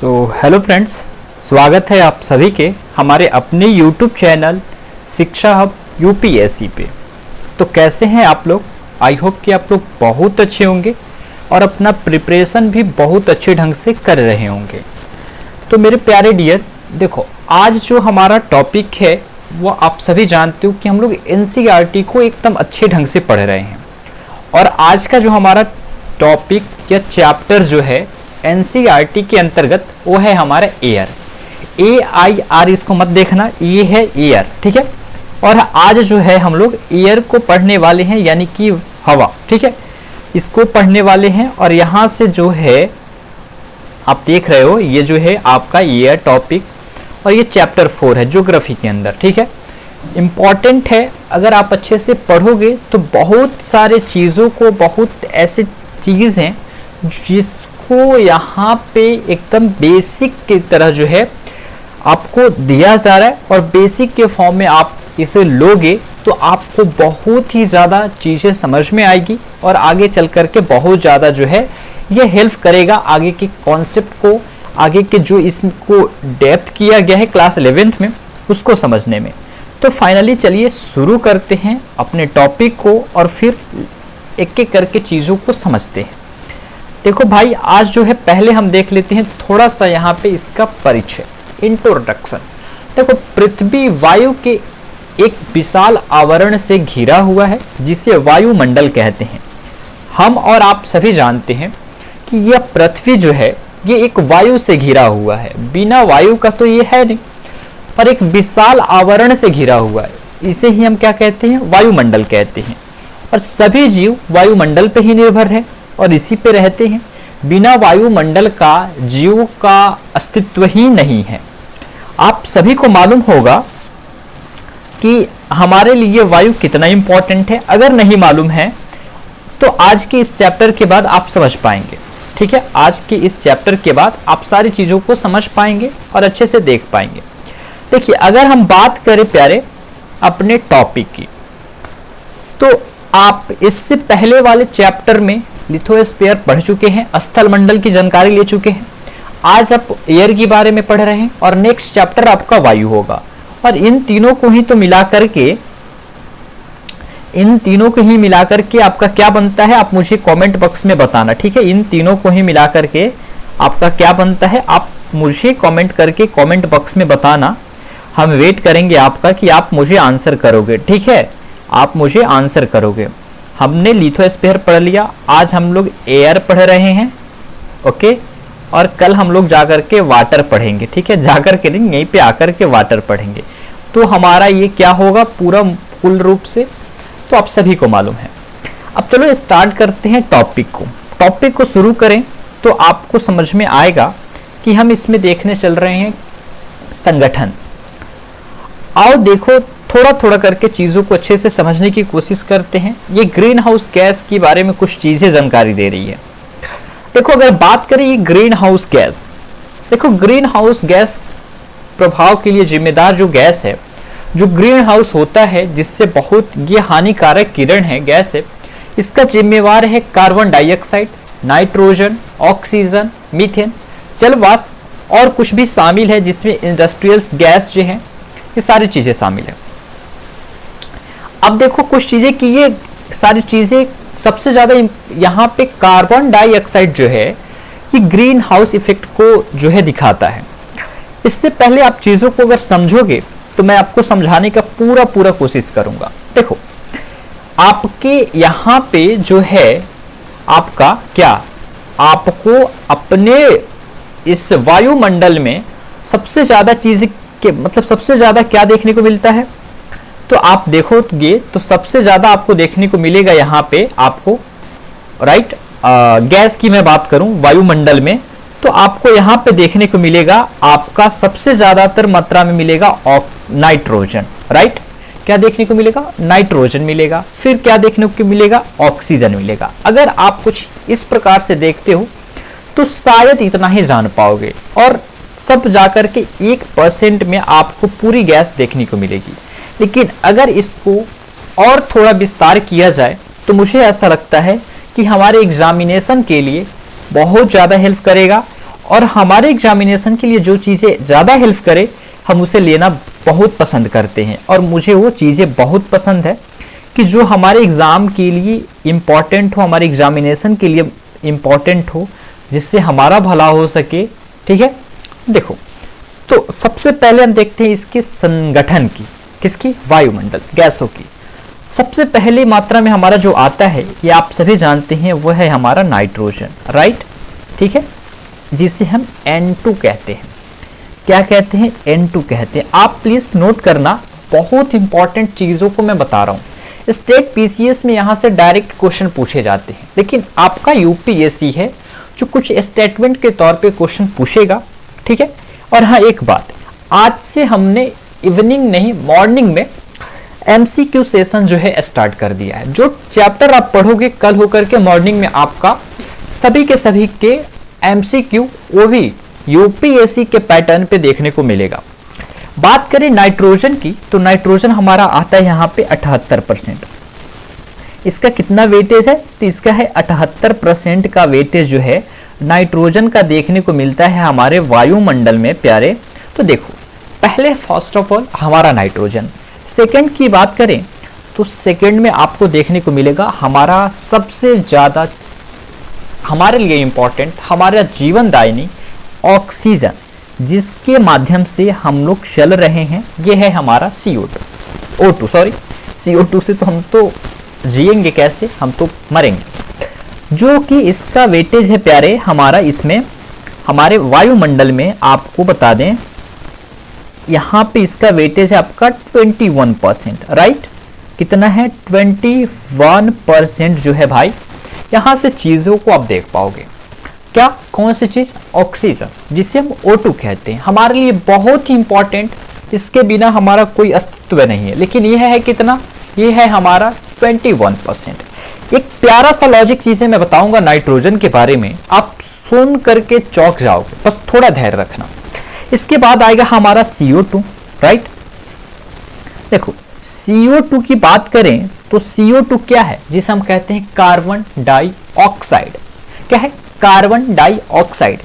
Hello friends, स्वागत है आप सभी के हमारे अपने YouTube चैनल शिक्षा हब यूपीएससी पे। तो कैसे हैं आप लोग? आई होप कि आप लोग बहुत अच्छे होंगे और अपना प्रिपरेशन भी बहुत अच्छे ढंग से कर रहे होंगे। तो मेरे प्यारे डियर, देखो आज जो हमारा टॉपिक है वो आप सभी जानते हो कि हम लोग एनसीईआरटी को एकदम अच्छे ढंग से पढ़ रहे हैं। और आज का जो हमारा टॉपिक या चैप्टर जो है एनसीईआरटी के अंतर्गत वो है हमारा एयर। AIR इसको मत देखना, ये है एयर, ठीक है। और आज जो है हम लोग एयर को पढ़ने वाले हैं, यानी कि हवा, ठीक है, इसको पढ़ने वाले हैं। और यहाँ से जो है आप देख रहे हो ये जो है आपका एयर टॉपिक और ये चैप्टर 4 है ज्योग्राफी के अंदर, ठीक है। इम्पॉर्टेंट है, अगर आप अच्छे से पढ़ोगे तो बहुत सारे चीज़ों को, बहुत ऐसे चीज़ हैं जिसको यहाँ पे एकदम बेसिक की तरह जो है आपको दिया जा रहा है, और बेसिक के फॉर्म में आप इसे लोगे तो आपको बहुत ही ज़्यादा चीज़ें समझ में आएगी और आगे चल कर के बहुत ज़्यादा जो है ये हेल्प करेगा आगे के कॉन्सेप्ट को, आगे के जो इसको डेप्थ किया गया है क्लास 11th में उसको समझने में। तो फाइनली चलिए शुरू करते हैं अपने टॉपिक को और फिर एक एक करके चीज़ों को समझते हैं। देखो भाई, आज जो है पहले हम देख लेते हैं थोड़ा सा यहाँ पे इसका परिचय, इंट्रोडक्शन। देखो, पृथ्वी वायु के एक विशाल आवरण से घिरा हुआ है जिसे वायुमंडल कहते हैं। हम और आप सभी जानते हैं कि यह पृथ्वी जो है ये एक वायु से घिरा हुआ है, बिना वायु का तो ये है नहीं, पर एक विशाल आवरण से घिरा हुआ है। इसे ही हम क्या कहते हैं? वायुमंडल कहते हैं। और सभी जीव वायुमंडल पे ही निर्भर है और इसी पे रहते हैं। बिना वायुमंडल का जीव का अस्तित्व ही नहीं है। आप सभी को मालूम होगा कि हमारे लिए वायु कितना इंपॉर्टेंट है। अगर नहीं मालूम है तो आज के इस चैप्टर के बाद आप समझ पाएंगे, ठीक है। आज के इस चैप्टर के बाद आप सारी चीज़ों को समझ पाएंगे और अच्छे से देख पाएंगे। देखिए, अगर हम बात करें प्यारे अपने टॉपिक की, तो आप इससे पहले वाले चैप्टर में लिथोस्फीयर पढ़ चुके हैं, स्थल मंडल की जानकारी ले चुके हैं। आज आप एयर के बारे में पढ़ रहे हैं और नेक्स्ट चैप्टर आपका वायु होगा। और इन तीनों को ही मिलाकर के आपका क्या बनता है, आप मुझे कमेंट बॉक्स में बताना, ठीक है। इन तीनों को ही मिलाकर के आपका क्या बनता है, आप मुझे कमेंट करके कमेंट बॉक्स में बताना। हम वेट करेंगे आपका कि आप मुझे आंसर करोगे, ठीक है। आप मुझे आंसर करोगे। हमने लिथोस्फीयर पढ़ लिया, आज हम लोग एयर पढ़ रहे हैं, ओके। और कल हम लोग जाकर के वाटर पढ़ेंगे, ठीक है। जाकर के नहीं, यहीं पे आकर के वाटर पढ़ेंगे। तो हमारा ये क्या होगा पूरा पूर्ण रूप से, तो आप सभी को मालूम है। अब चलो स्टार्ट करते हैं टॉपिक को शुरू करें तो आपको समझ में आएगा कि हम इसमें देखने चल रहे हैं संगठन। आओ देखो, थोड़ा थोड़ा करके चीज़ों को अच्छे से समझने की कोशिश करते हैं। ये ग्रीन हाउस गैस के बारे में कुछ चीज़ें जानकारी दे रही है। देखो, अगर बात करें ये ग्रीन हाउस गैस, देखो ग्रीन हाउस गैस प्रभाव के लिए जिम्मेदार जो गैस है, जो ग्रीन हाउस होता है, जिससे बहुत ये हानिकारक किरण है, गैस है, इसका जिम्मेवार है carbon dioxide, nitrogen, oxygen, methane, जलवाष्प और कुछ भी शामिल है जिसमें इंडस्ट्रियल गैस जो है, ये सारी चीज़ें शामिल है। अब देखो कुछ चीज़ें कि ये सारी चीज़ें सबसे ज़्यादा यहाँ पे कार्बन डाइऑक्साइड जो है ये ग्रीन हाउस इफेक्ट को जो है दिखाता है। इससे पहले आप चीज़ों को अगर समझोगे तो मैं आपको समझाने का पूरा कोशिश करूँगा। देखो, आपके यहाँ पे जो है आपका क्या, आपको अपने इस वायुमंडल में सबसे ज़्यादा चीज़ें के मतलब सबसे ज़्यादा क्या देखने को मिलता है, तो आप देखोगे तो सबसे ज़्यादा आपको देखने को मिलेगा यहाँ पे आपको, राइट, गैस की मैं बात करूँ वायुमंडल में, तो आपको यहाँ पे देखने को मिलेगा आपका सबसे ज़्यादातर मात्रा में मिलेगा नाइट्रोजन, राइट। क्या देखने को मिलेगा? नाइट्रोजन मिलेगा। फिर क्या देखने को मिलेगा? ऑक्सीजन मिलेगा। अगर आप कुछ इस प्रकार से देखते हो तो शायद इतना ही जान पाओगे, और सब जाकर के 1% में आपको पूरी गैस देखने को मिलेगी। लेकिन अगर इसको और थोड़ा विस्तार किया जाए तो मुझे ऐसा लगता है कि हमारे एग्जामिनेशन के लिए बहुत ज़्यादा हेल्प करेगा और हमारे एग्जामिनेशन के लिए जो चीज़ें ज़्यादा हेल्प करे हम उसे लेना बहुत पसंद करते हैं। और मुझे वो चीज़ें बहुत पसंद है कि जो हमारे एग्ज़ाम के लिए इम्पॉर्टेंट हो, हमारे एग्जामिनेशन के लिए इम्पॉर्टेंट हो, जिससे हमारा भला हो सके। ठीक है, देखो तो सबसे पहले हम देखते हैं इसके संगठन की, किसकी, वायुमंडल, गैसों की। सबसे पहली मात्रा में हमारा जो आता है ये आप सभी जानते हैं, वो है हमारा नाइट्रोजन, राइट। ठीक है, जिसे हम N2 कहते हैं। क्या कहते हैं, N2 कहते हैं। आप प्लीज नोट करना, बहुत इंपॉर्टेंट चीजों को मैं बता रहा हूँ। स्टेट पीसीएस में यहाँ से डायरेक्ट क्वेश्चन पूछे जाते हैं, लेकिन आपका यूपीएससी है जो कुछ स्टेटमेंट के तौर पे क्वेश्चन पूछेगा। ठीक है, और हाँ एक बात, आज से हमने इवनिंग नहीं मॉर्निंग में एमसीक्यू सेशन जो है स्टार्ट कर दिया है। जो चैप्टर आप पढ़ोगे कल होकर के मॉर्निंग में आपका सभी के एमसीक्यू वो भी यूपीएससी के पैटर्न पे देखने को मिलेगा। बात करें नाइट्रोजन की, तो नाइट्रोजन हमारा आता है यहाँ पे 78%। इसका कितना वेटेज है, तो इसका है 78% का वेटेज जो है नाइट्रोजन का देखने को मिलता है हमारे वायुमंडल में प्यारे। तो देखो पहले फर्स्ट ऑफ ऑल हमारा नाइट्रोजन। सेकंड की बात करें तो सेकंड में आपको देखने को मिलेगा हमारा सबसे ज़्यादा हमारे लिए इम्पॉर्टेंट, हमारा जीवनदायिनी ऑक्सीजन, जिसके माध्यम से हम लोग चल रहे हैं, ये है हमारा CO2 सॉरी CO2 से तो हम तो जिएंगे कैसे, हम तो मरेंगे। जो कि इसका वेटेज है प्यारे हमारा, इसमें हमारे वायुमंडल में आपको बता दें यहाँ पे इसका वेटेज है आपका 21%, राइट। कितना है, 21% जो है भाई। यहाँ से चीज़ों को आप देख पाओगे, क्या, कौन सी चीज़, ऑक्सीजन, जिसे हम O2 कहते हैं, हमारे लिए बहुत ही इंपॉर्टेंट, इसके बिना हमारा कोई अस्तित्व नहीं है। लेकिन यह है कितना, ये है हमारा 21%। एक प्यारा सा लॉजिक चीज़ें मैं बताऊंगा नाइट्रोजन के बारे में, आप सुन करके चौंक जाओगे, बस थोड़ा धैर्य रखना। इसके बाद आएगा हमारा CO2, राइट। देखो CO2 की बात करें तो CO2 क्या है, जिसे हम कहते हैं कार्बन डाइऑक्साइड। क्या है, कार्बन डाइऑक्साइड।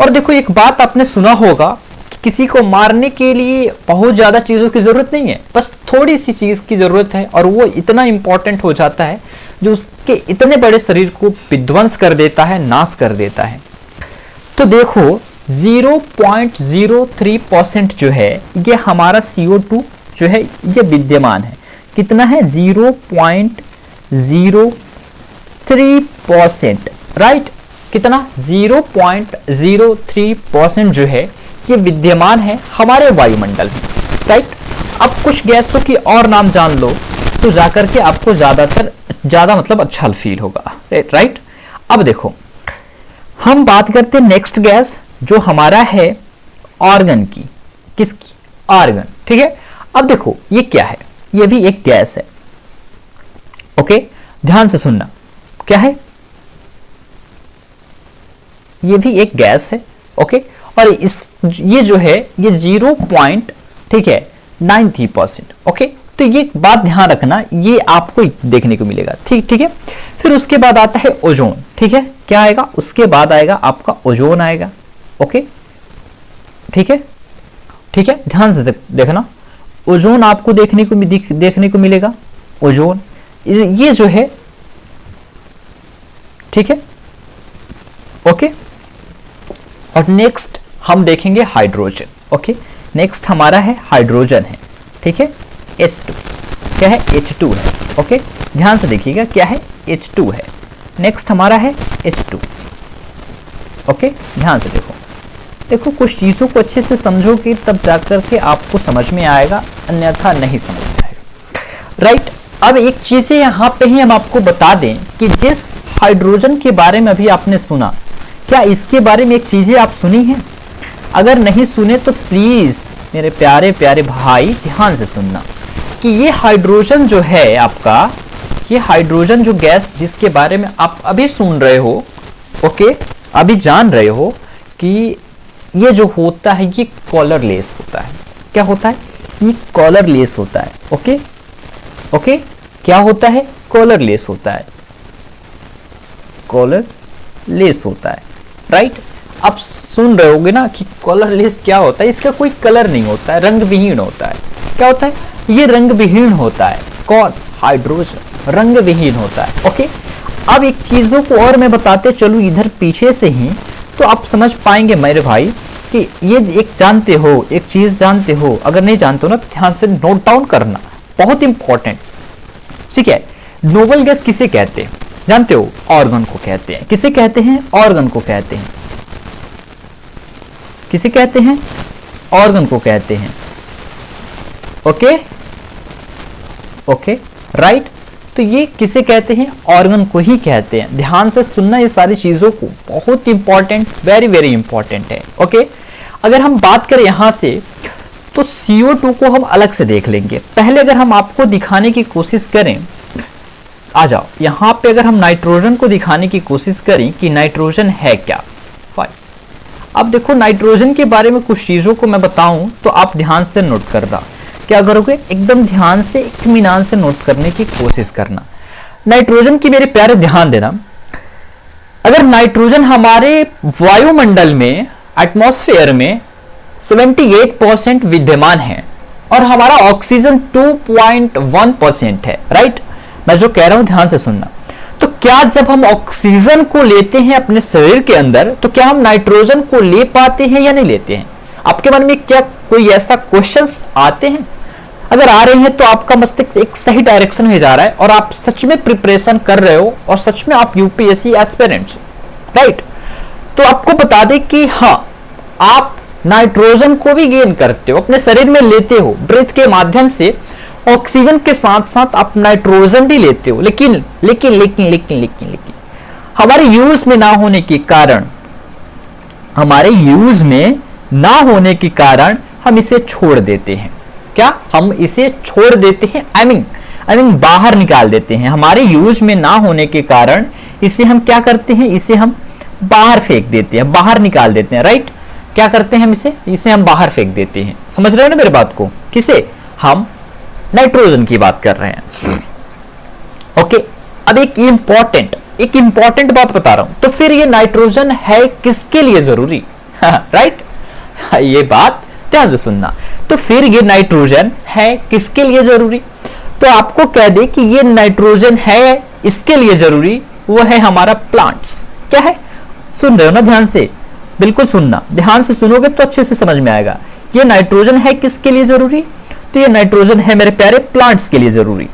और देखो एक बात आपने सुना होगा कि किसी को मारने के लिए बहुत ज्यादा चीजों की जरूरत नहीं है, बस थोड़ी सी चीज की जरूरत है, और वो इतना इंपॉर्टेंट हो जाता है जो उसके इतने बड़े शरीर को विध्वंस कर देता है, नाश कर देता है। तो देखो 0.03% जो है ये हमारा CO2 जो है ये विद्यमान है। कितना है, 0.03%, राइट। कितना, 0.03% जो है ये विद्यमान है हमारे वायुमंडल में, राइट। अब कुछ गैसों की और नाम जान लो तो जाकर के आपको ज्यादा मतलब अच्छा फील होगा, राइट। अब देखो हम बात करते हैं नेक्स्ट गैस जो हमारा है ऑर्गन की, किसकी, आर्गन। ठीक है, अब देखो ये क्या है, ये भी एक गैस है। ओके, ध्यान से सुनना, क्या है, ये भी एक गैस है। ओके, और ये जो है ये 0.93%। ओके, तो ये बात ध्यान रखना, ये आपको देखने को मिलेगा। ठीक है, फिर उसके बाद आता है ओजोन। ठीक है, क्या आएगा, उसके बाद आएगा आपका ओजोन आएगा। ओके, ठीक है, ध्यान से देखना, ओजोन आपको देखने को मिलेगा, ओजोन ये जो है। ठीक है, ओके। और नेक्स्ट हम देखेंगे हाइड्रोजन। ओके, नेक्स्ट हमारा है हाइड्रोजन है। ठीक है, H2, क्या है, H2 है। ओके, ध्यान से देखिएगा, क्या है, H2 है। नेक्स्ट हमारा है H2। ओके, ध्यान से देखो कुछ चीज़ों को अच्छे से समझोगे तब जाकर के आपको समझ में आएगा, अन्यथा नहीं समझ में आएगा, राइट। अब एक चीज़ यहाँ पे ही हम आपको बता दें कि जिस हाइड्रोजन के बारे में अभी आपने सुना, क्या इसके बारे में एक चीज़ें आप सुनी हैं? अगर नहीं सुने तो प्लीज़ मेरे प्यारे प्यारे भाई ध्यान से सुनना कि ये हाइड्रोजन जो है आपका, ये हाइड्रोजन जो गैस जिसके बारे में आप अभी सुन रहे हो, ओके, अभी जान रहे हो कि ये जो होता है ये कॉलरलेस होता है। क्या होता है, ये कॉलरलेस होता है। ओके, क्या होता है, कॉलरलेस होता है, कॉलरलेस होता है, राइट। आप सुन रहे होगे ना कि कलरलेस क्या होता है, इसका कोई कलर नहीं होता है, रंग विहीन होता है। क्या होता है? ये रंग विहीन होता है। कौन? हाइड्रोजन रंग विहीन होता है। ओके, अब एक चीजों को और मैं बताते चलूं इधर पीछे से ही, तो आप समझ पाएंगे मेरे भाई कि ये एक जानते हो, एक चीज जानते हो, अगर नहीं जानते हो ना तो ध्यान से नोट डाउन करना, बहुत इंपॉर्टेंट। ठीक है, नोबल गैस किसे कहते हैं जानते हो? ऑर्गन को कहते हैं। किसे कहते हैं? ऑर्गन को कहते हैं। किसे कहते हैं? ऑर्गन को कहते हैं। ओके ओके राइट, तो ये किसे कहते हैं? ऑर्गन को ही कहते हैं। ध्यान से सुनना ये सारी चीजों को, बहुत इंपॉर्टेंट, वेरी वेरी इंपॉर्टेंट है। ओके, अगर हम बात करें यहां से तो CO2 को हम अलग से देख लेंगे। पहले अगर हम आपको दिखाने की कोशिश करें, आ जाओ यहां पे, अगर हम नाइट्रोजन को दिखाने की कोशिश करें कि नाइट्रोजन है क्या। फाइन, अब देखो नाइट्रोजन के बारे में कुछ चीजों को मैं बताऊं तो आप ध्यान से नोट करना। क्या करोगे? एकदम ध्यान से, इत्मीनान से नोट करने की कोशिश करना। नाइट्रोजन की मेरे प्यारे ध्यान देना, अगर नाइट्रोजन हमारे वायुमंडल में, एटमॉस्फेयर में 78% विद्यमान है और हमारा ऑक्सीजन 2.1% है। राइट, मैं जो कह रहा हूं ध्यान से सुनना। तो क्या जब हम ऑक्सीजन को लेते हैं अपने शरीर के अंदर, तो क्या हम नाइट्रोजन को ले पाते हैं या नहीं लेते हैं? आपके मन में क्या कोई ऐसा क्वेश्चंस आते हैं? अगर आ रहे हैं तो आपका मस्तिष्क एक सही डायरेक्शन में जा रहा है और आप सच में प्रिपरेशन कर रहे हो और सच में आप यूपीएससी एस्पिरेंट्स। राइट, तो आपको बता दें कि हाँ, आप नाइट्रोजन को भी गेन करते हो, अपने शरीर में लेते हो, ब्रेथ के माध्यम से ऑक्सीजन के साथ साथ आप नाइट्रोजन भी लेते हो। लेकिन लेकिन लेकिन लेकिन लेकिन लेकिन हमारे यूज में ना होने के कारण, हमारे यूज में ना होने के कारण हम इसे छोड़ देते हैं। क्या? हम इसे छोड़ देते हैं, आई मीन बाहर निकाल देते हैं। हमारे यूज में ना होने के कारण इसे हम क्या करते हैं? इसे हम बाहर फेंक देते हैं, बाहर निकाल देते हैं। राइट, क्या करते हैं हम? इसे हम बाहर फेंक देते हैं। समझ रहे हो ना मेरे बात को? किसे? हम नाइट्रोजन की बात कर रहे हैं। ओके, अब एक इंपॉर्टेंट बात बता रहा हूं। तो फिर ये नाइट्रोजन है किसके लिए जरूरी? राइट, ये बात ध्यान से सुनना। तो फिर ये नाइट्रोजन है किसके लिए जरूरी? तो आपको कह दे कि ये नाइट्रोजन है इसके लिए जरूरी, वो है हमारा प्लांट्स। क्या है? सुन रहे हो ना? ध्यान से बिल्कुल सुनना, ध्यान से सुनोगे तो अच्छे से समझ में आएगा। ये नाइट्रोजन है किसके लिए जरूरी? तो ये नाइट्रोजन है मेरे प्यारे प्लांट्स के लिए जरूरी।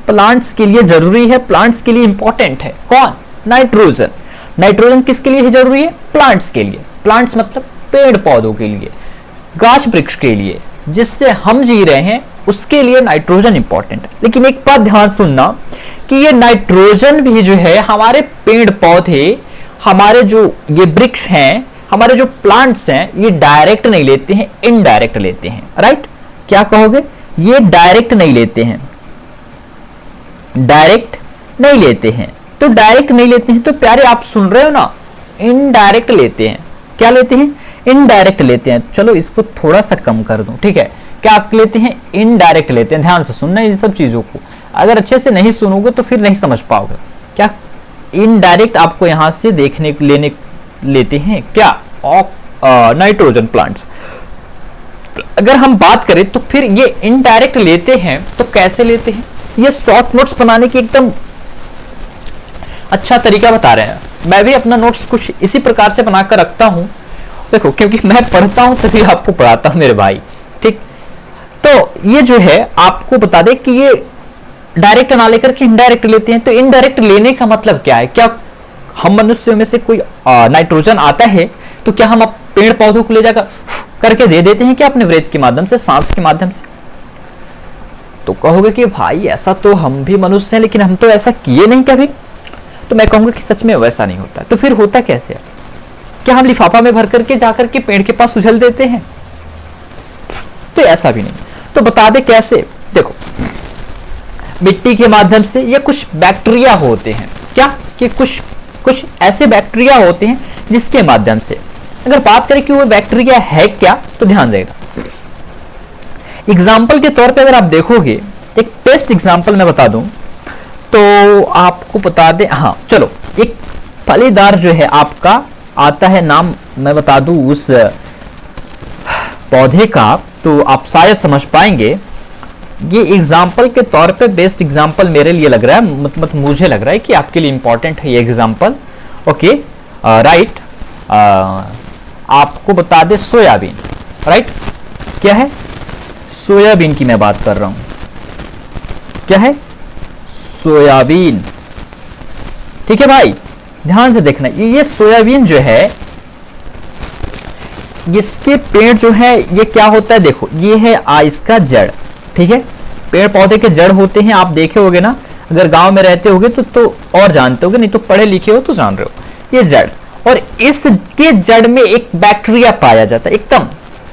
प्लांट्स के लिए जरूरी है, प्लांट्स के लिए इंपॉर्टेंट है। कौन? नाइट्रोजन। नाइट्रोजन किसके लिए जरूरी है? प्लांट्स के लिए। प्लांट्स मतलब पेड़ पौधों के लिए, गाछ वृक्ष के लिए, जिससे हम जी रहे हैं उसके लिए नाइट्रोजन इंपॉर्टेंट है। लेकिन एक बात ध्यान सुनना कि ये नाइट्रोजन भी जो है हमारे पेड़ पौधे, हमारे जो ये वृक्ष हैं, हमारे जो प्लांट्स हैं, ये डायरेक्ट नहीं लेते हैं, इनडायरेक्ट लेते हैं। राइट, क्या कहोगे? ये डायरेक्ट नहीं लेते हैं, डायरेक्ट नहीं लेते हैं। तो डायरेक्ट नहीं लेते हैं तो प्यारे आप सुन रहे हो ना, इनडायरेक्ट लेते हैं। क्या लेते हैं? इनडायरेक्ट लेते हैं। चलो इसको थोड़ा सा कम कर दूं, ठीक है? क्या आप लेते हैं? इनडायरेक्ट लेते हैं। ध्यान से सुनना इन सब चीजों को, अगर अच्छे से नहीं सुनोगे तो फिर नहीं समझ पाओगे। क्या इनडायरेक्ट आपको यहां से देखने लेते हैं क्या? Nitrogen plants. अगर हम बात करें तो फिर ये इनडायरेक्ट लेते हैं तो कैसे लेते हैं? ये शॉर्ट नोट्स बनाने की एकदम अच्छा तरीका बता रहे हैं। मैं भी अपना नोट्स कुछ इसी प्रकार से बनाकर रखता हूं। देखो, क्योंकि मैं पढ़ता हूं तभी आपको पढ़ाता हूं मेरे भाई, ठीक? तो ये जो है आपको बता दे कि ये डायरेक्ट ना लेकर के इनडायरेक्ट लेते हैं। तो इनडायरेक्ट लेने का मतलब क्या है? क्या हम मनुष्य में से कोई नाइट्रोजन आता है तो क्या हम पेड़ पौधों को ले जाकर करके दे देते हैं क्या अपने व्रेत के माध्यम से, सांस के माध्यम से? तो कहोगे कि भाई ऐसा तो हम भी मनुष्य हैं लेकिन हम तो ऐसा किए नहीं कभी। तो मैं कहूंगा कि सच में वैसा नहीं होता। तो फिर होता कैसे है? क्या हम लिफाफा में भर करके जाकर के पेड़ के पास उछल देते हैं? तो ऐसा भी नहीं। तो बता दे कैसे। देखो, मिट्टी के माध्यम से ये कुछ बैक्टीरिया होते हैं। क्या? कि कुछ ऐसे बैक्टीरिया होते हैं जिसके माध्यम से, अगर बात करें कि वो बैक्टीरिया है क्या, तो ध्यान देगा। एग्जाम्पल के तौर पे अगर आप देखोगे, एक बेस्ट एग्जाम्पल मैं बता दूं तो आपको बता दें। हाँ चलो, एक फलीदार जो है आपका आता है, नाम मैं बता दूं उस पौधे का, तो आप शायद समझ पाएंगे। ये एग्जाम्पल के तौर पे बेस्ट एग्जाम्पल मेरे लिए लग रहा है, मतलब मुझे लग रहा है कि आपके लिए इंपॉर्टेंट है ये एग्जाम्पल। ओके राइट, आपको बता दे सोयाबीन। राइट, क्या है? सोयाबीन की मैं बात कर रहा हूं। क्या है? सोयाबीन। ठीक है भाई, ध्यान से देखना, ये सोयाबीन जो है, इसके पेड़ जो है ये क्या होता है, देखो ये है इसका जड़। ठीक है, पेड़ पौधे के जड़ होते हैं, आप देखे होगे ना, अगर गांव में रहते होगे तो और जानते होगे, नहीं तो पढ़े लिखे हो तो जान रहे हो। ये जड़, और इसके जड़ में एक बैक्टीरिया पाया जाता है, एकदम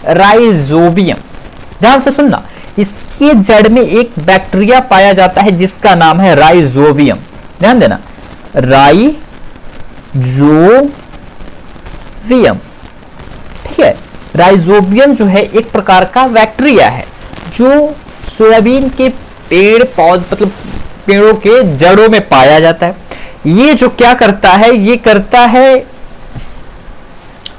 राइजोबियम। ध्यान से सुनना, इसके जड़ में एक बैक्टीरिया पाया जाता है जिसका नाम है राइजोबियम। ध्यान देना, राइजोबियम। ठीक है, राइजोबियम जो है एक प्रकार का बैक्टीरिया है जो सोयाबीन के पेड़ पौध मतलब पेड़ों के जड़ों में पाया जाता है। ये जो क्या करता है, ये करता है,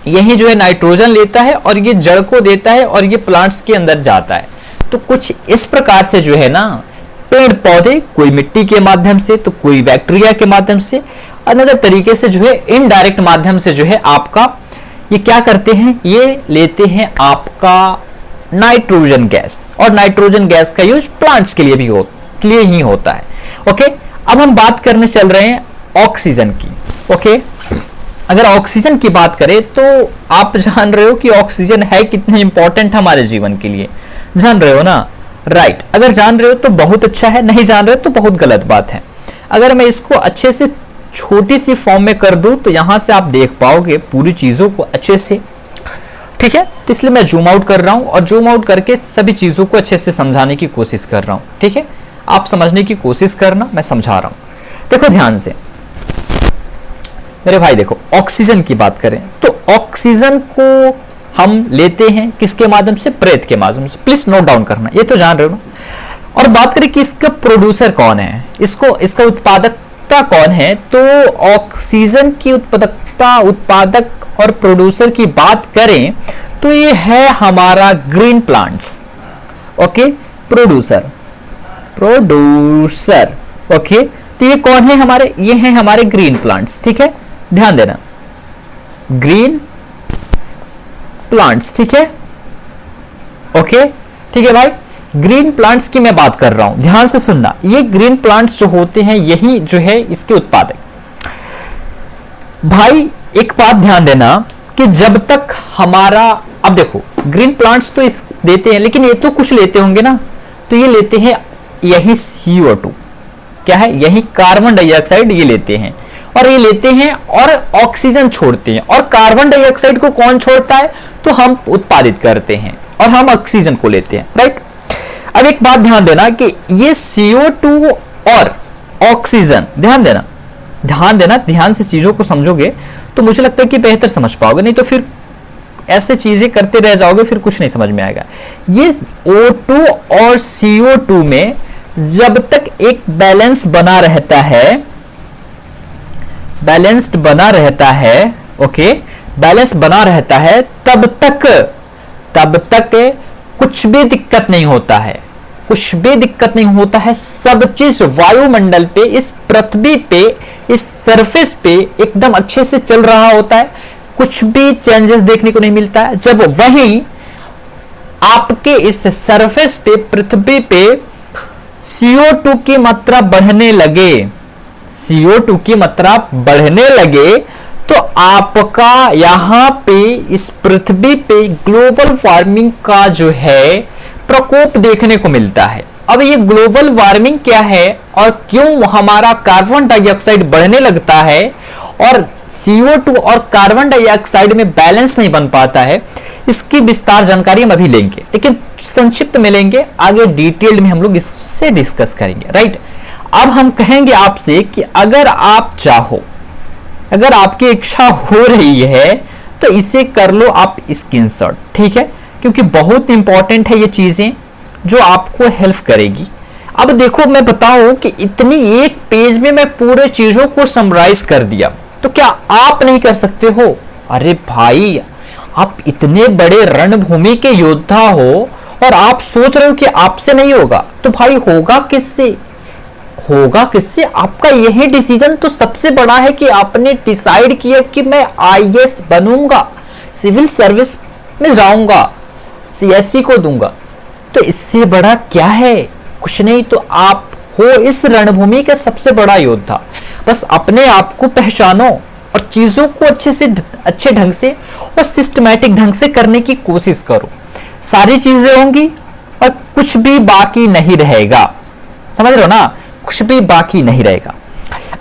यही जो है नाइट्रोजन लेता है और ये जड़ को देता है और ये प्लांट्स के अंदर जाता है। तो कुछ इस प्रकार से जो है ना, पेड़ पौधे कोई मिट्टी के माध्यम से, तो कोई बैक्टीरिया के माध्यम से, अनदर तरीके से जो है इनडायरेक्ट माध्यम से जो है आपका ये क्या करते हैं, ये लेते हैं आपका नाइट्रोजन गैस, और नाइट्रोजन गैस का यूज प्लांट्स के लिए भी ही होता है। ओके, अब हम बात करने चल रहे हैं ऑक्सीजन की। ओके, अगर ऑक्सीजन की बात करें तो आप जान रहे हो कि ऑक्सीजन है कितने इंपॉर्टेंट हमारे जीवन के लिए, जान रहे हो ना? राइट, अगर जान रहे हो तो बहुत अच्छा है, नहीं जान रहे तो बहुत गलत बात है। अगर मैं इसको अच्छे से छोटी सी फॉर्म में कर दूं तो यहां से आप देख पाओगे पूरी चीजों को अच्छे से। ठीक है, तो इसलिए मैं जूम आउट कर रहा हूं और जूम आउट करके सभी चीजों को अच्छे से समझाने की कोशिश कर रहा हूं। ठीक है, आप समझने की कोशिश करना, मैं समझा रहा हूं। देखो ध्यान से मेरे भाई, देखो ऑक्सीजन की बात करें तो ऑक्सीजन को हम लेते हैं किसके माध्यम से? प्रेत के माध्यम से। प्लीज नोट डाउन करना, ये तो जान रहे हो ना। और बात करें कि इसका प्रोड्यूसर कौन है, इसका उत्पादकता कौन है, तो ऑक्सीजन की उत्पादक और प्रोड्यूसर की बात करें तो ये है हमारा green plants. Okay, producer. Okay, तो ये कौन है हमारे? ये हैं हमारे ग्रीन प्लांट्स। ठीक है, ध्यान देना, ग्रीन प्लांट्स। ठीक है, ओके, ठीक है भाई, ग्रीन प्लांट्स की मैं बात कर रहा हूं, ध्यान से सुनना। ये ग्रीन प्लांट्स जो होते हैं यही जो है इसके उत्पादक। भाई एक बात ध्यान देना कि जब तक हमारा, अब देखो ग्रीन प्लांट्स तो इस देते हैं, लेकिन ये तो कुछ लेते होंगे ना, तो ये लेते हैं यही CO2, क्या है, यही कार्बन डाइऑक्साइड ये लेते हैं, और ये लेते हैं और ऑक्सीजन छोड़ते हैं। और कार्बन डाइऑक्साइड को कौन छोड़ता है? तो हम उत्पादित करते हैं और हम ऑक्सीजन को लेते हैं। राइट, अब एक बात ध्यान देना कि ये CO2 और ऑक्सीजन, ध्यान देना, ध्यान से चीजों को समझोगे तो मुझे लगता है कि बेहतर समझ पाओगे, नहीं तो फिर ऐसे चीजें करते रह जाओगे, फिर कुछ नहीं समझ में आएगा। ये O2 और CO2 में जब तक एक बैलेंस बना रहता है, बैलेंस्ड बना रहता है, ओके, बैलेंस बना रहता है, तब तक कुछ भी दिक्कत नहीं होता है, कुछ भी दिक्कत नहीं होता है। सब चीज वायुमंडल पे, इस पृथ्वी पे, इस सरफेस पे एकदम अच्छे से चल रहा होता है, कुछ भी चेंजेस देखने को नहीं मिलता है। जब वहीं आपके इस सरफेस पे, पृथ्वी पे CO2 की मात्रा बढ़ने लगे, CO2 की मात्रा बढ़ने लगे, तो आपका यहां पे इस पृथ्वी पे ग्लोबल वार्मिंग का जो है प्रकोप देखने को मिलता है। अब ये ग्लोबल वार्मिंग क्या है और क्यों हमारा कार्बन डाइऑक्साइड बढ़ने लगता है और CO2 और कार्बन डाइऑक्साइड में बैलेंस नहीं बन पाता है, इसकी विस्तार जानकारी हम अभी लेंगे, लेकिन संक्षिप्त में लेंगे, आगे डिटेल्ड में हम लोग इससे डिस्कस करेंगे। राइट, अब हम कहेंगे आपसे कि अगर आप चाहो, अगर आपकी इच्छा हो रही है तो इसे कर लो आप स्क्रीनशॉट। ठीक है, क्योंकि बहुत इंपॉर्टेंट है ये चीजें जो आपको हेल्प करेगी। अब देखो, मैं बताऊं कि इतनी एक पेज में मैं पूरे चीजों को समराइज कर दिया, तो क्या आप नहीं कर सकते हो? अरे भाई, आप इतने बड़े रणभूमि के योद्धा हो और आप सोच रहे हो कि आपसे नहीं होगा, तो भाई होगा किससे? होगा किससे? आपका यही डिसीजन तो सबसे बड़ा है कि आपने डिसाइड किया कि मैं आईएएस बनूंगा, सिविल सर्विस में जाऊंगा, सीएससी को दूंगा। तो इससे बड़ा क्या है? कुछ नहीं। तो आप हो इस रणभूमि का सबसे बड़ा योद्धा। बस अपने आप को पहचानो और चीजों को अच्छे ढंग से और सिस्टमैटिक ढंग से करने की कोशिश करो। सारी चीजें होंगी और कुछ भी बाकी नहीं रहेगा। समझ रहे हो ना? कुछ भी बाकी नहीं रहेगा।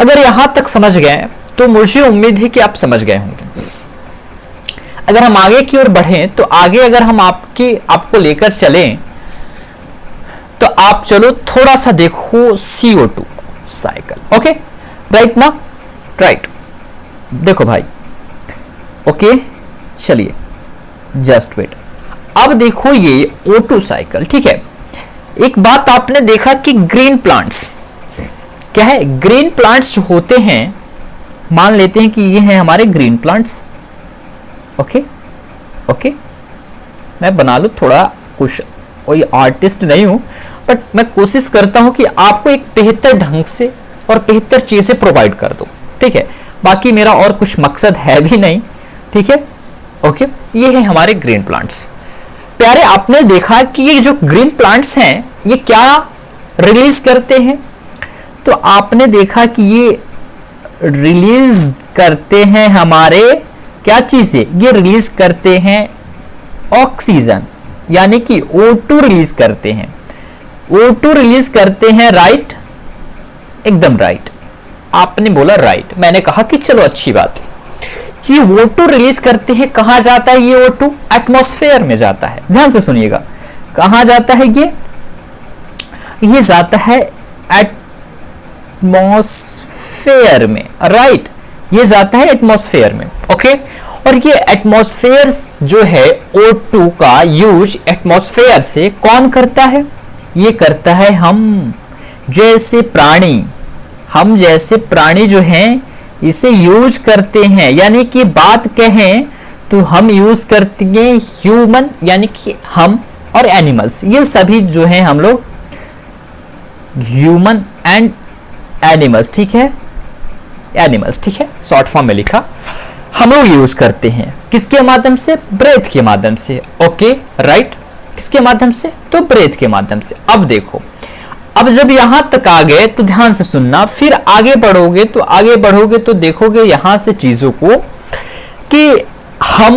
अगर यहां तक समझ गए तो मुझे उम्मीद है कि आप समझ गए होंगे। अगर हम आगे की ओर बढ़ें तो आगे अगर हम आपको लेकर चलें तो आप चलो थोड़ा सा देखो CO2 साइकिल। ओके, राइट ना? राइट। देखो भाई, ओके, चलिए जस्ट वेट। अब देखो ये O2 साइकिल, ठीक है। एक बात आपने देखा कि ग्रीन प्लांट्स क्या है? ग्रीन प्लांट्स जो होते हैं, मान लेते हैं कि ये हैं हमारे ग्रीन प्लांट्स। ओके ओके, मैं बना लूं थोड़ा, कुछ कोई आर्टिस्ट नहीं हूं, बट मैं कोशिश करता हूं कि आपको एक बेहतर ढंग से और बेहतर चीजें प्रोवाइड कर दूं, ठीक है। बाकी मेरा और कुछ मकसद है भी नहीं, ठीक है। ओके, ये है हमारे ग्रीन प्लांट्स। प्यारे, आपने देखा कि ये जो ग्रीन प्लांट्स हैं ये क्या रिलीज करते हैं? तो आपने देखा कि ये रिलीज करते हैं हमारे क्या चीजें? ये रिलीज करते हैं ऑक्सीजन, यानी कि O2 रिलीज करते हैं। O2 रिलीज करते हैं, राइट? एकदम राइट। आपने बोला राइट, मैंने कहा कि चलो अच्छी बात है। ये O2 रिलीज करते हैं। कहां जाता है ये O2? एटमॉस्फेयर में जाता है। ध्यान से सुनिएगा, कहां जाता है ये जाता है एटमॉस्फेयर में, राइट? ये जाता है एटमॉस्फेयर में। ओके, और ये एटमॉस्फेयर जो है O2 का यूज एटमॉस्फेयर से कौन करता है? ये करता है हम जैसे प्राणी। हम जैसे प्राणी जो हैं इसे यूज करते हैं। यानी कि बात कहें तो हम यूज करते हैं ह्यूमन, यानी कि हम और एनिमल्स, ये सभी जो हैं हम लोग ह्यूमन एंड एनिमल्स, ठीक है, एनिमल्स, ठीक है, शॉर्ट फॉर्म में लिखा। हम लोग यूज करते हैं किसके माध्यम से? ब्रेथ के माध्यम से। Okay, right. किसके माध्यम से? तो ब्रेथ के माध्यम से। अब देखो, अब जब यहां तक आ गए तो ध्यान से सुनना, फिर आगे बढ़ोगे तो देखोगे यहां से चीजों को कि हम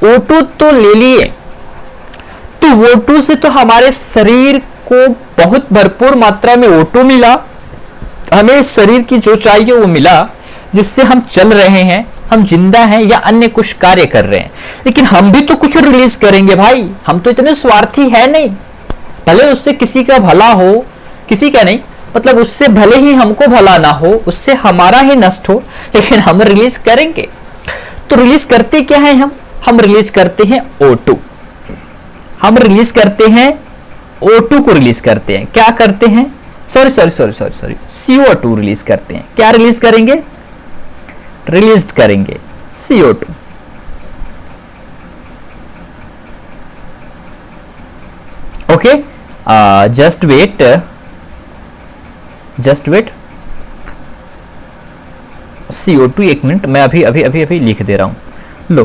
O2 तो ले लिए, तो O2 से तो हमारे शरीर को बहुत भरपूर मात्रा में O2 मिला, हमें शरीर की जो चाहिए वो मिला, जिससे हम चल रहे हैं, हम जिंदा हैं या अन्य कुछ कार्य कर रहे हैं। लेकिन हम भी तो कुछ रिलीज करेंगे भाई, हम तो इतने स्वार्थी है नहीं। भले उससे किसी का भला हो, किसी का नहीं, मतलब उससे भले ही हमको भला ना हो, उससे हमारा ही नष्ट हो, लेकिन हम रिलीज करेंगे। तो रिलीज करते क्या है? हम रिलीज करते हैं O2। हम रिलीज करते हैं O2 को रिलीज करते हैं। क्या करते हैं? सॉरी CO2 रिलीज करते हैं। क्या रिलीज करेंगे? रिलीज करेंगे CO2। Okay, just wait CO2, एक मिनट, मैं अभी लिख दे रहा हूं। लो,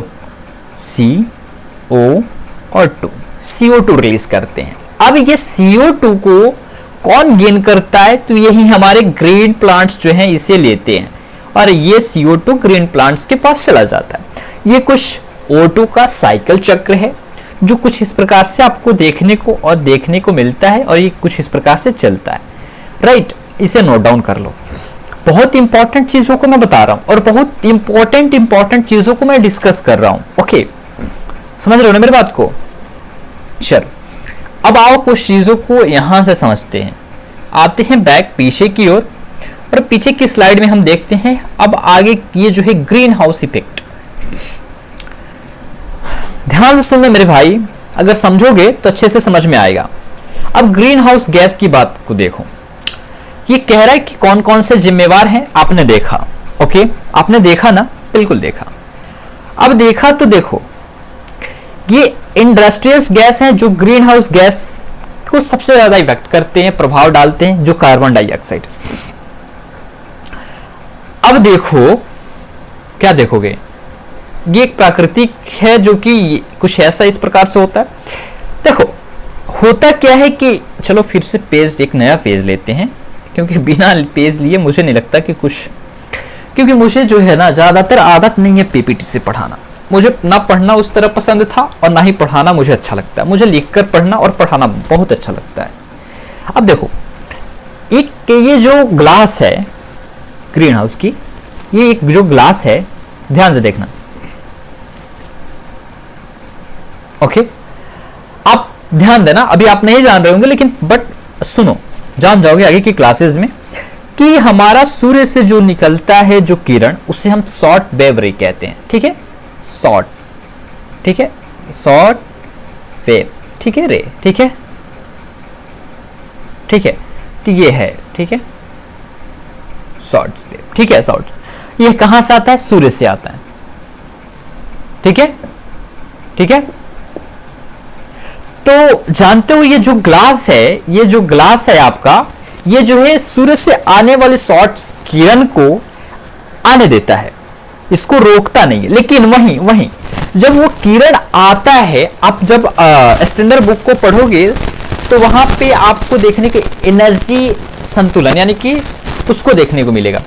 CO और 2, CO2 रिलीज करते हैं। अब ये CO2 को कौन गेन करता है? तो यही हमारे ग्रीन प्लांट्स जो हैं इसे लेते हैं, और ये CO2 ग्रीन प्लांट्स के पास चला जाता है। ये कुछ O2 का साइकिल चक्र है जो कुछ इस प्रकार से आपको देखने को मिलता है, और ये कुछ इस प्रकार से चलता है, राइट? इसे नोट डाउन कर लो। बहुत इंपॉर्टेंट चीजों को मैं बता रहा हूं और बहुत इंपॉर्टेंट चीजों को मैं डिस्कस कर रहा हूं। ओके, समझ रहे हो ना मेरी बात को? चलो, अब आओ कुछ चीजों को यहां से समझते हैं। आते हैं बैक पीछे की ओर, और पीछे की स्लाइड में हम देखते हैं अब आगे ये जो है ग्रीन हाउस इफेक्ट। ध्यान से सुनना मेरे भाई, अगर समझोगे तो अच्छे से समझ में आएगा। अब ग्रीन हाउस गैस की बात को देखो। ये कह रहा है कि कौन कौन से जिम्मेवार हैं, आपने देखा। ओके, आपने देखा ना, बिल्कुल देखा। अब देखा तो देखो, ये इंडस्ट्रियल गैस हैं जो ग्रीन हाउस गैस को सबसे ज्यादा इफेक्ट करते हैं, प्रभाव डालते हैं, जो कार्बन डाइऑक्साइड। अब देखो, क्या देखोगे, ये एक प्राकृतिक है जो कि कुछ ऐसा इस प्रकार से होता है। देखो होता क्या है कि, चलो फिर से पेज, एक नया पेज लेते हैं, क्योंकि बिना पेज लिए मुझे नहीं लगता कि कुछ, क्योंकि मुझे जो है ना ज्यादातर आदत नहीं है पीपीटी से पढ़ाना। मुझे ना पढ़ना उस तरह पसंद था और ना ही पढ़ाना मुझे अच्छा लगता है। मुझे लिखकर पढ़ना और पढ़ाना बहुत अच्छा लगता है। अब देखो, एक ये जो ग्लास है ग्रीन हाउस की, ये एक जो ग्लास है, ध्यान से देखना, ओके। आप ध्यान देना, अभी आप नहीं जान रहे होंगे लेकिन बट सुनो, जान जाओगे आगे की क्लासेस में, कि हमारा सूर्य से जो निकलता है जो किरण, उसे हम शॉर्ट वेव रे कहते हैं। ठीक है, शॉर्ट, ठीक है, शॉर्ट वेव, ठीक है, रे, ठीक है, ठीक है, तो ये है, ठीक है, शॉर्ट वेव, ठीक है, शॉर्ट। ये कहां से आता है? सूर्य से आता है, ठीक है, ठीक है। तो जानते हो ये जो ग्लास है, ये जो ग्लास है आपका, ये जो है सूर्य से आने वाले शॉर्ट किरण को आने देता है, इसको रोकता नहीं है। लेकिन वहीं जब वो किरण आता है, आप जब स्टैंडर्ड बुक को पढ़ोगे तो वहां पे आपको देखने के एनर्जी संतुलन, यानी कि उसको देखने को मिलेगा।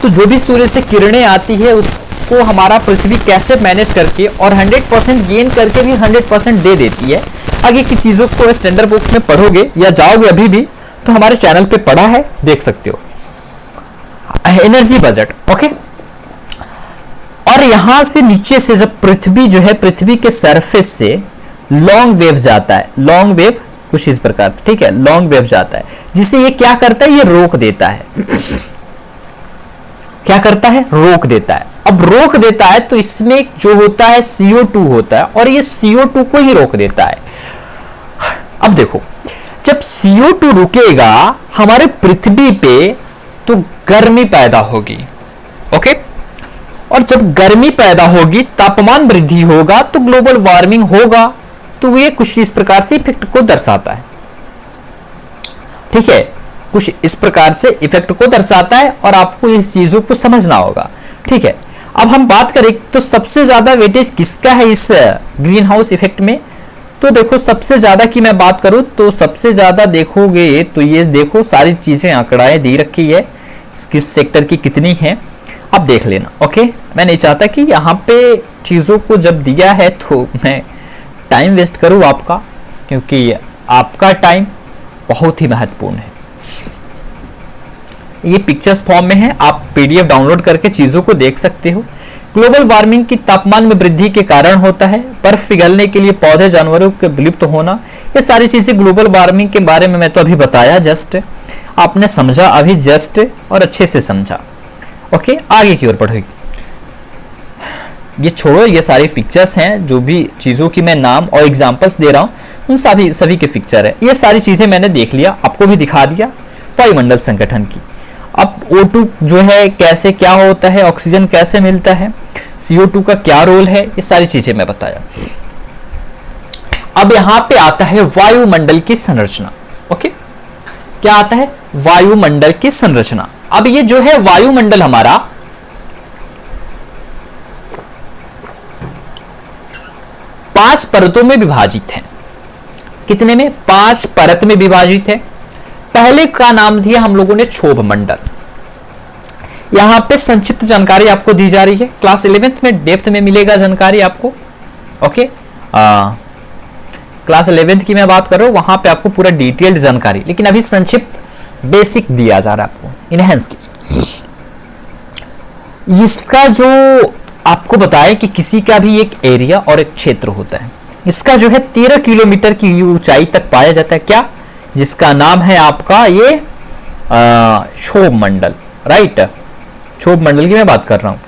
तो जो भी सूर्य से किरणें आती है उसको हमारा पृथ्वी कैसे मैनेज करके और 100% गेन करके भी 100% दे देती है। आगे की चीजों को स्टैंडर्ड बुक में पढ़ोगे या जाओगे अभी भी तो हमारे चैनल पे पढ़ा है, देख सकते हो, एनर्जी बजट, ओके। और यहां से नीचे से जब पृथ्वी जो है, पृथ्वी के सरफेस से लॉन्ग वेव जाता है, लॉन्ग वेव कुछ इस प्रकार, ठीक है, लॉन्ग वेव जाता है, जिसे ये क्या करता है, ये रोक देता है। क्या करता है? रोक देता है। अब रोक देता है तो इसमें जो होता है CO2 होता है, और ये CO2 को ही रोक देता है। अब देखो, जब CO2 रुकेगा हमारे पृथ्वी पे तो गर्मी पैदा होगी, ओके। और जब गर्मी पैदा होगी, तापमान वृद्धि होगा, तो ग्लोबल वार्मिंग होगा। तो ये कुछ इस प्रकार से इफेक्ट को दर्शाता है, ठीक है, कुछ इस प्रकार से इफेक्ट को दर्शाता है, और आपको इस चीजों को समझना होगा, ठीक है। अब हम बात करें तो सबसे ज्यादा वेटेज किसका है इस ग्रीन हाउस इफेक्ट में? तो देखो, सबसे ज्यादा की मैं बात करूं तो सबसे ज्यादा देखोगे तो ये देखो, सारी चीजें आंकड़ाएं दी रखी है, किस सेक्टर की कितनी है, अब देख लेना, ओके। मैं नहीं चाहता कि यहाँ पे चीजों को जब दिया है तो मैं टाइम वेस्ट करूं आपका, क्योंकि आपका टाइम बहुत ही महत्वपूर्ण है। ये पिक्चर्स फॉर्म में है, आप PDF डाउनलोड करके चीजों को देख सकते हो। ग्लोबल वार्मिंग की तापमान में वृद्धि के कारण होता है, बर्फ पिघलने के लिए पौधे जानवरों के विलुप्त होना, ये सारी चीजें ग्लोबल वार्मिंग के बारे में मैं तो अभी बताया, जस्ट आपने समझा अभी, जस्ट और अच्छे से समझा, ओके। आगे की ओर बढ़ेगी, ये छोड़ो, ये सारी पिक्चर्स हैं, जो भी चीजों की मैं नाम और एग्जांपल्स दे रहा हूं उन सभी के पिक्चर है। ये सारी चीजें मैंने देख लिया, आपको भी दिखा दिया वायुमंडल संगठन की। अब O2 जो है कैसे क्या होता है, ऑक्सीजन कैसे मिलता है, CO2 का क्या रोल है, ये सारी चीजें मैं बताया। अब यहां पे आता है वायुमंडल की संरचना, ओके। क्या आता है? वायुमंडल की संरचना। अब ये जो है वायुमंडल हमारा 5 परतों में विभाजित है। कितने में? 5 परत में विभाजित है। पहले का नाम दिया हम लोगों ने क्षोभ मंडल। यहां पे संक्षिप्त जानकारी आपको दी जा रही है, क्लास 11th में डेप्थ में मिलेगा जानकारी आपको, ओके। क्लास 11th की मैं बात कर रहा हूं, वहां पे आपको पूरा डिटेल्ड जानकारी, लेकिन अभी संक्षिप्त बेसिक दिया जा रहा है आपको, इनहेंस कीजिए। इसका जो आपको बताएं कि किसी का भी एक एरिया और एक क्षेत्र होता है, इसका जो है 13 किलोमीटर की ऊंचाई तक पाया जाता है, क्या, जिसका नाम है आपका ये क्षोभ मंडल, राइट। क्षोभ मंडल की मैं बात कर रहा हूं।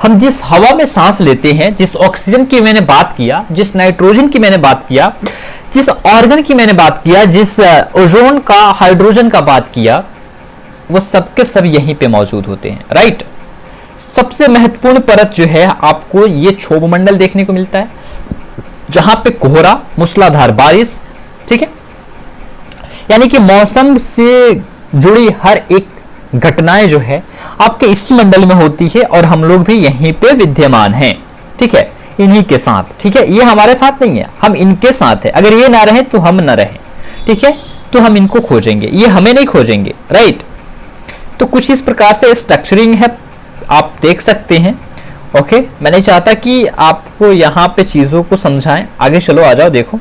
हम जिस हवा में सांस लेते हैं, जिस ऑक्सीजन की मैंने बात किया, जिस नाइट्रोजन की मैंने बात किया, जिस ऑर्गन की मैंने बात किया, जिस ओजोन का, हाइड्रोजन का बात किया, वो सबके सब यहीं पे मौजूद होते हैं, राइट। सबसे महत्वपूर्ण परत जो है आपको ये क्षोभ मंडल देखने को मिलता है, जहां पे कोहरा, मूसलाधार बारिश, ठीक है, यानी कि मौसम से जुड़ी हर एक घटनाएं जो है आपके इसी मंडल में होती है और हम लोग भी यहीं पे विद्यमान हैं, ठीक है, इन्हीं के साथ, ठीक है। ये हमारे साथ नहीं है, हम इनके साथ है। अगर ये ना रहे तो हम ना रहें, ठीक है, तो हम इनको खोजेंगे, ये हमें नहीं खोजेंगे, राइट। तो कुछ इस प्रकार से स्ट्रक्चरिंग है, आप देख सकते हैं। ओके, मैं नहीं चाहता कि आपको यहाँ पे चीजों को समझाएं, आगे चलो, आ जाओ, देखो।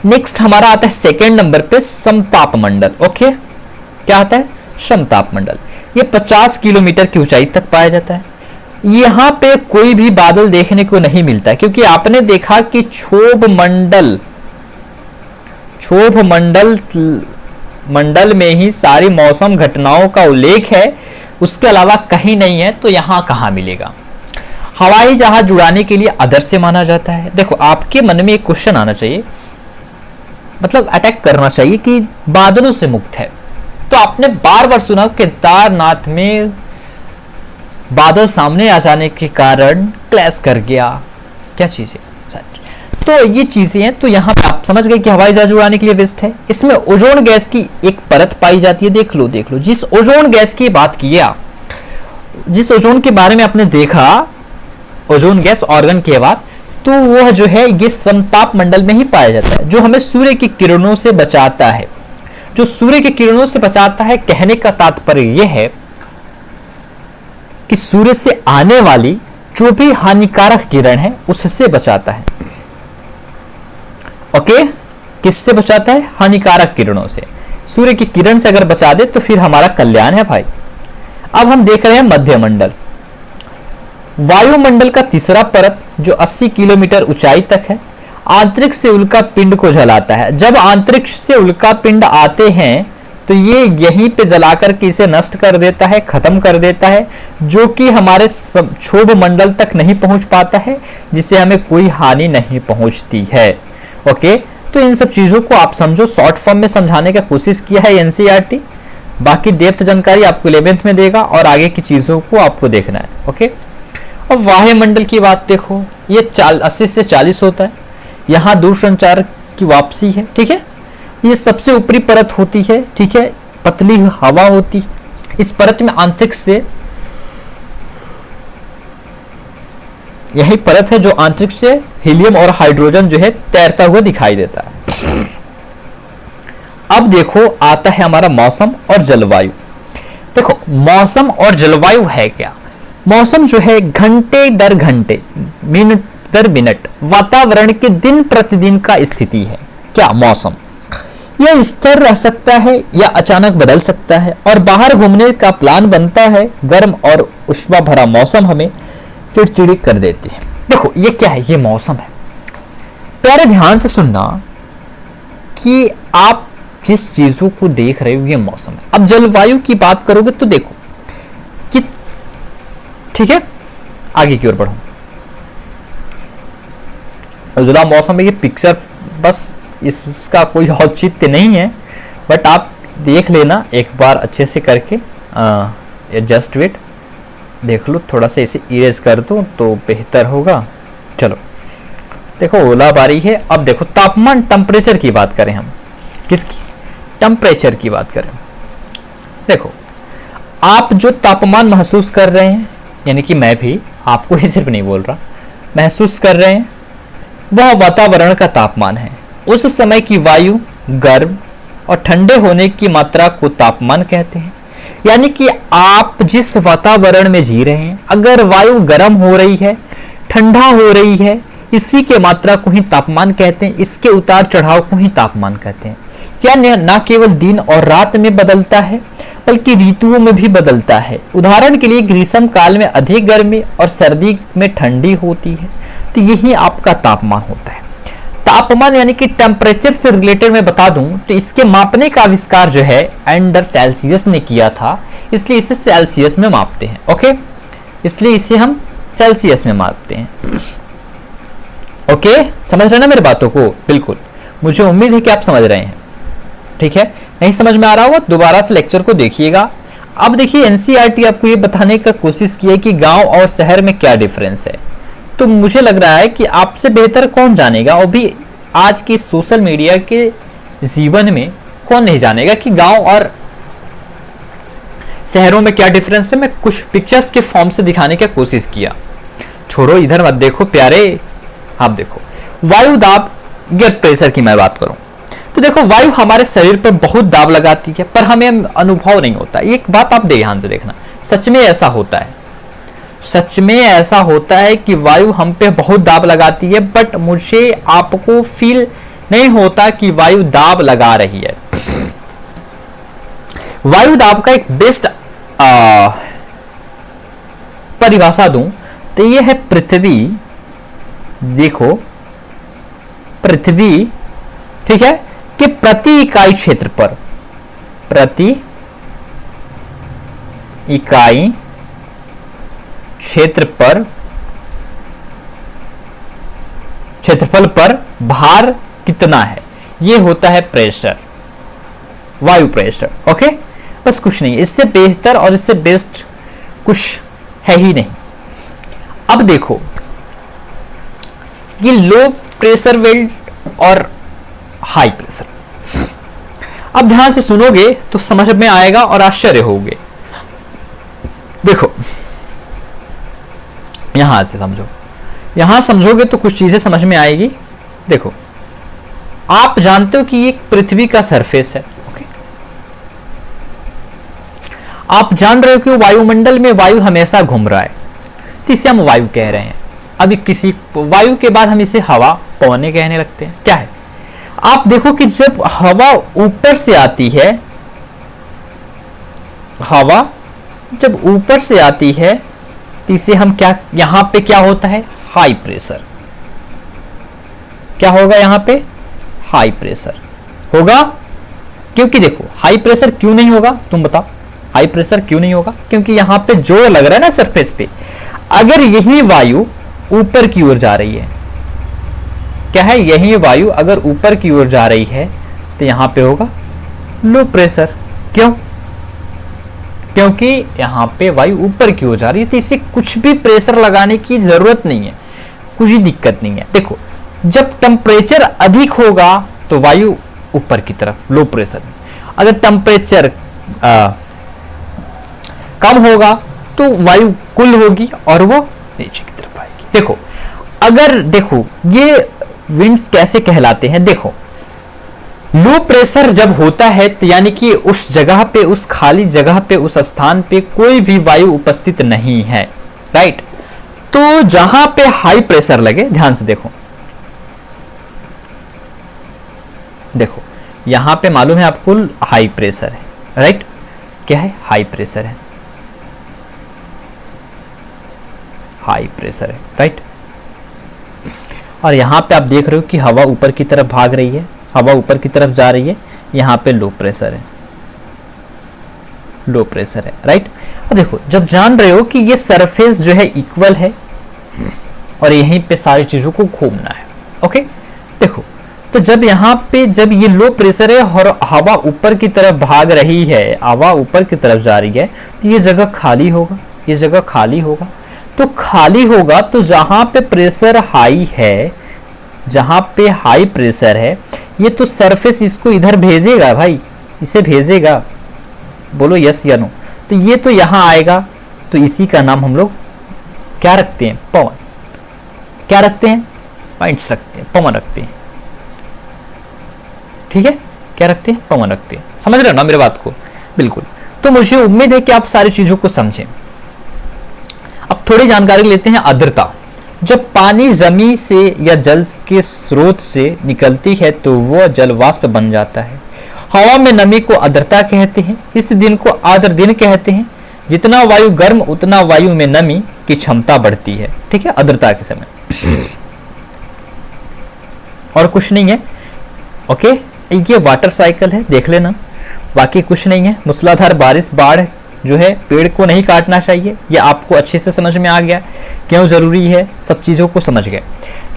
नेक्स्ट हमारा आता है सेकेंड नंबर पे समताप मंडल। ओके, क्या आता है? समताप मंडल। ये 50 किलोमीटर की ऊंचाई तक पाया जाता है। यहाँ पे कोई भी बादल देखने को नहीं मिलता है, क्योंकि आपने देखा कि क्षोभ मंडल में ही सारी मौसम घटनाओं का उल्लेख है, उसके अलावा कहीं नहीं है। तो यहाँ कहाँ मिलेगा? हवाई जहाज उड़ाने के लिए आदर्श माना जाता है। देखो, आपके मन में एक क्वेश्चन आना चाहिए, मतलब अटैक करना चाहिए कि बादलों से मुक्त है। तो आपने बार बार सुना केदारनाथ में बादल सामने आ जाने के कारण क्लैश कर गया, क्या चीज है? तो ये चीजें हैं। तो यहाँ पे आप समझ गए कि हवाई जहाज उड़ाने के लिए वेस्ट है। इसमें ओजोन गैस की एक परत पाई जाती है। देख लो, जिस ओजोन गैस की बात किया, जिस ओजोन के बारे में आपने देखा, ओजोन गैस ऑर्गन के बाद, तो वह जो है ये समताप मंडल में ही पाया जाता है, जो हमें सूर्य की किरणों से बचाता है। जो सूर्य की किरणों से बचाता है, कहने का तात्पर्य यह है कि सूर्य से आने वाली जो भी हानिकारक किरण है उससे बचाता है। ओके, किससे बचाता है? हानिकारक किरणों से। सूर्य की किरण से अगर बचा दे तो फिर हमारा कल्याण है भाई। अब हम देख रहे हैं मध्य मंडल, वायुमंडल का तीसरा परत, जो 80 किलोमीटर ऊंचाई तक है। आंतरिक से उल्का पिंड को जलाता है। जब अंतरिक्ष से उल्का पिंड आते हैं तो ये यहीं पे जलाकर के इसे नष्ट कर देता है, खत्म कर देता है, जो कि हमारे क्षोभ मंडल तक नहीं पहुंच पाता है, जिससे हमें कोई हानि नहीं पहुंचती है। ओके, तो इन सब चीजों को आप समझो, शॉर्ट फॉर्म में समझाने का कोशिश किया है एनसीईआरटी। बाकी डेप्थ जानकारी आपको 11th में देगा और आगे की चीजों को आपको देखना है। ओके, अब वायुमंडल की बात देखो, ये 80 से 40 होता है। यहाँ दूरसंचार की वापसी है, ठीक है। ये सबसे ऊपरी परत होती है, ठीक है, पतली हवा होती। इस परत में आंतरिक से, यही परत है जो आंतरिक से हीलियम और हाइड्रोजन जो है तैरता हुआ दिखाई देता है। अब देखो, आता है हमारा मौसम और जलवायु। देखो, मौसम और जलवायु है क्या? मौसम जो है घंटे दर घंटे, मिनट दर मिनट वातावरण के दिन प्रतिदिन का स्थिति है। क्या मौसम? यह स्थिर रह सकता है या अचानक बदल सकता है, और बाहर घूमने का प्लान बनता है। गर्म और उष्मा भरा मौसम हमें चिड़चिड़ी कर देती है। देखो, ये क्या है? ये मौसम है। प्यारे, ध्यान से सुनना कि आप जिस चीजों को देख रहे हो ये मौसम है। अब जलवायु की बात करोगे तो देखो कि, ठीक है, आगे की ओर बढ़ो। उजला मौसम में ये पिक्चर, बस इसका कोई औचित्य नहीं है, बट आप देख लेना एक बार अच्छे से करके। जस्ट वेट, देख लो, थोड़ा सा इसे इरेज कर दो तो बेहतर होगा। चलो देखो, ओलाबारी है। अब देखो, तापमान, टेम्परेचर की बात करें हम, किसकी? टेम्परेचर की बात करें। देखो, आप जो तापमान महसूस कर रहे हैं, यानी कि मैं भी आपको ही सिर्फ नहीं बोल रहा, महसूस कर रहे हैं, वह वातावरण का तापमान है। उस समय की वायु गर्म और ठंडे होने की मात्रा को तापमान कहते हैं। यानी कि आप जिस वातावरण में जी रहे हैं, अगर वायु गर्म हो रही है, ठंडा हो रही है, इसी के मात्रा को ही तापमान कहते हैं। इसके उतार चढ़ाव को ही तापमान कहते हैं। क्या न केवल दिन और रात में बदलता है, बल्कि ऋतुओं में भी बदलता है। उदाहरण के लिए ग्रीष्म काल में अधिक गर्मी और सर्दी में ठंडी होती है। तो यही आपका तापमान होता है। तापमान यानी कि टेम्परेचर से रिलेटेड मैं बता दूं तो इसके मापने का आविष्कार जो है एंडर सेल्सियस ने किया था, इसलिए इसे सेल्सियस में मापते हैं। ओके, इसलिए इसे हम सेल्सियस में मापते हैं। ओके, समझ रहे ना मेरी बातों को? बिल्कुल, मुझे उम्मीद है कि आप समझ रहे हैं। ठीक है, नहीं समझ में आ रहा होगा दोबारा से लेक्चर को देखिएगा। अब देखिए एनसीईआरटी आपको ये बताने का कोशिश की है कि गांव और शहर में क्या डिफरेंस है। तो मुझे लग रहा है कि आपसे बेहतर कौन जानेगा, और भी आज के सोशल मीडिया के जीवन में कौन नहीं जानेगा कि गांव और शहरों में क्या डिफरेंस है। मैं कुछ पिक्चर्स के फॉर्म से दिखाने की कोशिश किया। छोड़ो इधर मत देखो प्यारे, आप देखो वायु दाब या प्रेशर की मैं बात करूं तो देखो वायु हमारे शरीर पर बहुत दाब लगाती है पर हमें अनुभव नहीं होता। एक बात आप ध्यान से देखना, सच में ऐसा होता है, सच में ऐसा होता है कि वायु हम पे बहुत दाब लगाती है, बट मुझे आपको फील नहीं होता कि वायु दाब लगा रही है। वायु दाब का एक बेस्ट परिभाषा दूं तो यह है पृथ्वी। देखो पृथ्वी, ठीक है, कि प्रति इकाई क्षेत्र पर, प्रति इकाई क्षेत्रफल पर भार कितना है, यह होता है प्रेशर, वायु प्रेशर। ओके, बस कुछ नहीं, इससे बेहतर और इससे बेस्ट कुछ है ही नहीं। अब देखो ये लो प्रेशर वेल्ट और हाई प्रेशर, अब ध्यान से सुनोगे तो समझ में आएगा और आश्चर्य होगे। देखो यहां से समझो, यहां समझोगे तो कुछ चीजें समझ में आएगी। देखो आप जानते हो कि ये पृथ्वी का सरफेस है, ओके? आप जान रहे हो कि वायुमंडल में वायु हमेशा घूम रहा है, तो इसे हम वायु कह रहे हैं। अभी किसी वायु के बाद हम इसे हवा पवने कहने लगते हैं। क्या है, आप देखो कि जब हवा ऊपर से आती है, हवा जब ऊपर से आती है तो इसे हम क्या, यहां पे क्या होता है, हाई प्रेशर। क्या होगा यहां पे, हाई प्रेशर होगा। क्योंकि देखो हाई प्रेशर क्यों नहीं होगा, तुम बताओ हाई प्रेशर क्यों नहीं होगा? क्योंकि यहां पे जोर लग रहा है ना सरफेस पे। अगर यही वायु ऊपर की ओर जा रही है, क्या है, यही वायु अगर ऊपर की ओर जा रही है तो यहां पे होगा लो प्रेशर। क्यों? क्योंकि यहां पे वायु ऊपर की ओर जा रही है, तो इसे कुछ भी प्रेशर लगाने की जरूरत नहीं है, कुछ भी दिक्कत नहीं है। देखो जब टेम्परेचर अधिक होगा तो वायु ऊपर की तरफ लो प्रेशर में, अगर टेम्परेचर कम होगा तो वायु कुल होगी और वो नीचे की तरफ आएगी। देखो अगर देखो ये विंड्स कैसे कहलाते हैं, देखो लो प्रेशर जब होता है तो यानी कि उस जगह पे, उस खाली जगह पे, उस स्थान पे कोई भी वायु उपस्थित नहीं है, राइट? तो जहां पे हाई प्रेशर लगे, ध्यान से देखो, देखो यहां पे मालूम है आपको हाई प्रेशर है, राइट? क्या है, हाई प्रेशर है, हाई प्रेशर है, राइट? और यहां पे आप देख रहे हो कि हवा ऊपर की तरफ भाग रही है, हवा ऊपर की तरफ जा रही है, यहां पे लो प्रेशर है, लो प्रेशर है, राइट? अब देखो जब जान रहे हो कि ये सरफेस जो है इक्वल है और यहीं पे सारी चीजों को घूमना है, ओके? देखो तो जब यहाँ पे जब ये लो प्रेशर है और हवा ऊपर की तरफ भाग रही है, हवा ऊपर की तरफ जा रही है, तो ये जगह खाली होगा, ये जगह खाली होगा। तो खाली होगा तो जहां पे प्रेशर हाई है, जहां पे हाई प्रेशर है, ये तो सरफेस इसको इधर भेजेगा भाई, इसे भेजेगा, बोलो यस या नो? तो ये तो यहां आएगा, तो इसी का नाम हम लोग क्या रखते हैं, पवन। क्या रखते हैं, पॉइंट्स रखते हैं, पवन रखते हैं, ठीक है? क्या रखते हैं, पवन रखते हैं। समझ रहे हो ना मेरे बात को? बिल्कुल। तो मुझे उम्मीद है कि आप सारी चीजों को समझें। अब थोड़ी जानकारी लेते हैं आर्द्रता। जब पानी जमीन से या जल के स्रोत से निकलती है तो वह जल वाष्प बन जाता है। हवा में नमी को आर्द्रता कहते हैं। इस दिन को आर्द्र दिन कहते हैं। जितना वायु गर्म उतना वायु में नमी की क्षमता बढ़ती है, ठीक है, आर्द्रता के समय। और कुछ नहीं है, ओके? ये वाटर साइकिल है, देख लेना, बाकी कुछ नहीं है। मूसलाधार बारिश, बाढ़ जो है, पेड़ को नहीं काटना चाहिए, ये आपको अच्छे से समझ में आ गया क्यों जरूरी है, सब चीज़ों को समझ गए।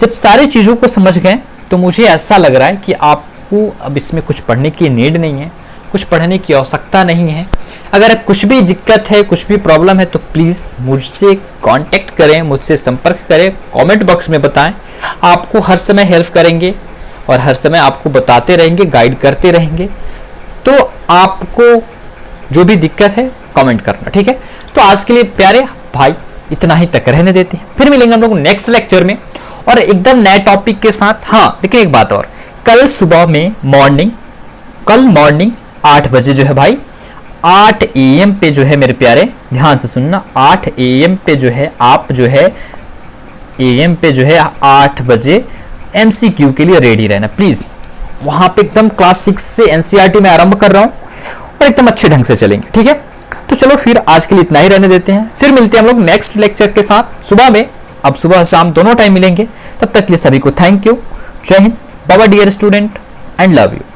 जब सारी चीज़ों को समझ गए तो मुझे ऐसा लग रहा है कि आपको अब इसमें कुछ पढ़ने की नीड नहीं है, कुछ पढ़ने की आवश्यकता नहीं है। अगर कुछ भी दिक्कत है, कुछ भी प्रॉब्लम है, तो प्लीज़ मुझसे कांटेक्ट करें, मुझसे संपर्क करें, कमेंट बॉक्स में बताएं। आपको हर समय हेल्प करेंगे और हर समय आपको बताते रहेंगे, गाइड करते रहेंगे। तो आपको जो भी दिक्कत है कमेंट करना, ठीक है। तो आज के लिए प्यारे भाई इतना ही तक रहने देते हैं, फिर मिलेंगे हम लोग नेक्स्ट लेक्चर में और एकदम नए टॉपिक के साथ। हाँ लेकिन एक बात और, कल सुबह में मॉर्निंग 8 बजे जो है भाई, 8 AM पे जो है मेरे प्यारे, ध्यान से सुनना, 8 AM पे जो है आप जो है AM पे जो है 8 बजे MCQ के लिए रेडी रहना प्लीज। वहां पे एकदम क्लास 6 से NCERT में आरंभ कर रहा हूं और एकदम अच्छे ढंग से चलेंगे, ठीक है। तो चलो फिर आज के लिए इतना ही रहने देते हैं, फिर मिलते हैं हम लोग नेक्स्ट लेक्चर के साथ सुबह में। अब सुबह शाम दोनों टाइम मिलेंगे, तब तक के लिए सभी को थैंक यू, जय हिंद, बाबा dear student and love you.